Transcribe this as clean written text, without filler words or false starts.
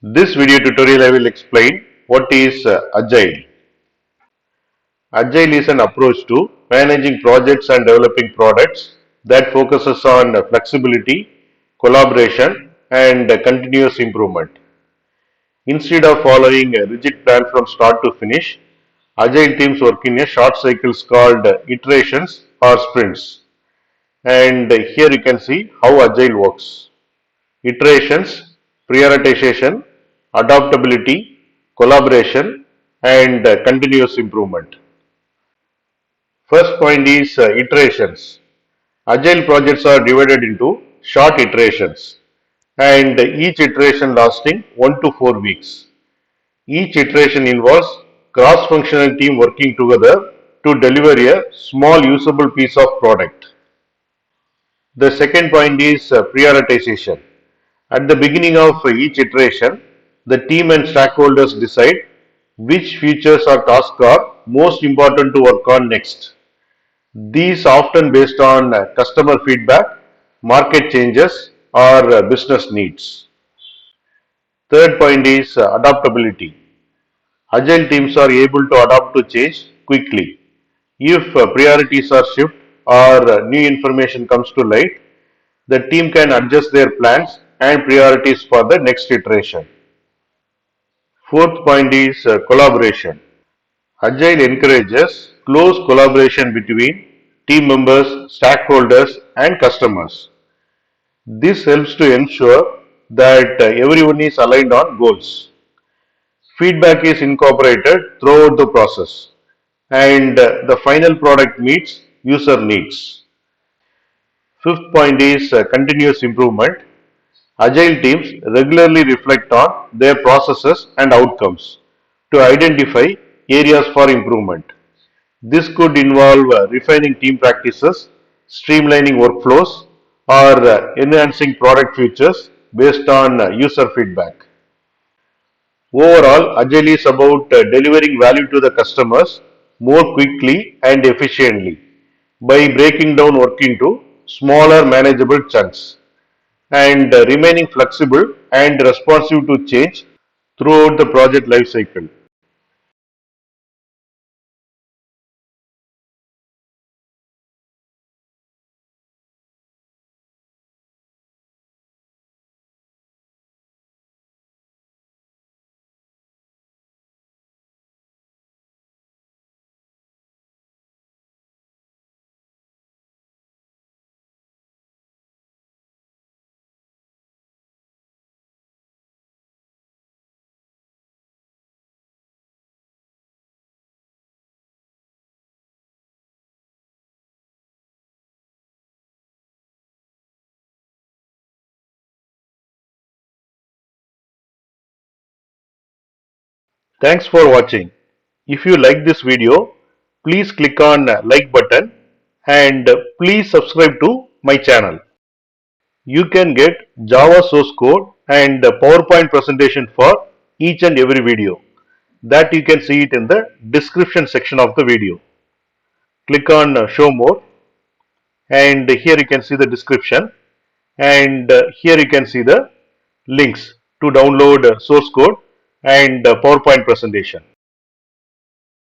This video tutorial I will explain what is Agile. Agile is an approach to managing projects and developing products that focuses on flexibility, collaboration and continuous improvement. Instead of following a rigid plan from start to finish, Agile teams work in a short cycles called iterations or sprints. And here you can see how Agile works. Iterations, prioritization, adaptability, collaboration, and continuous improvement. First point is iterations. Agile projects are divided into short iterations and each iteration lasting 1 to 4 weeks. Each iteration involves cross-functional team working together to deliver a small usable piece of product. The second point is prioritization. At the beginning of each iteration, the team and stakeholders decide which features or tasks are most important to work on next. These often based on customer feedback, market changes, or business needs. Third point is adaptability. Agile teams are able to adapt to change quickly. If priorities are shift or new information comes to light, the team can adjust their plans and priorities for the next iteration. Fourth point is collaboration. Agile encourages close collaboration between team members, stakeholders, and customers. This helps to ensure that everyone is aligned on goals. Feedback is incorporated throughout the process, and the final product meets user needs. Fifth point is continuous improvement. Agile teams regularly reflect on their processes and outcomes to identify areas for improvement. This could involve refining team practices, streamlining workflows, or enhancing product features based on user feedback. Overall, Agile is about delivering value to the customers more quickly and efficiently by breaking down work into smaller manageable chunks and remaining flexible and responsive to change throughout the project life cycle. Thanks for watching. If you like this video, please click on like button and please subscribe to my channel. You can get Java source code and PowerPoint presentation for each and every video. That you can see it in the description section of the video. Click on show more and here you can see the description and here you can see the links to download source code and PowerPoint presentation.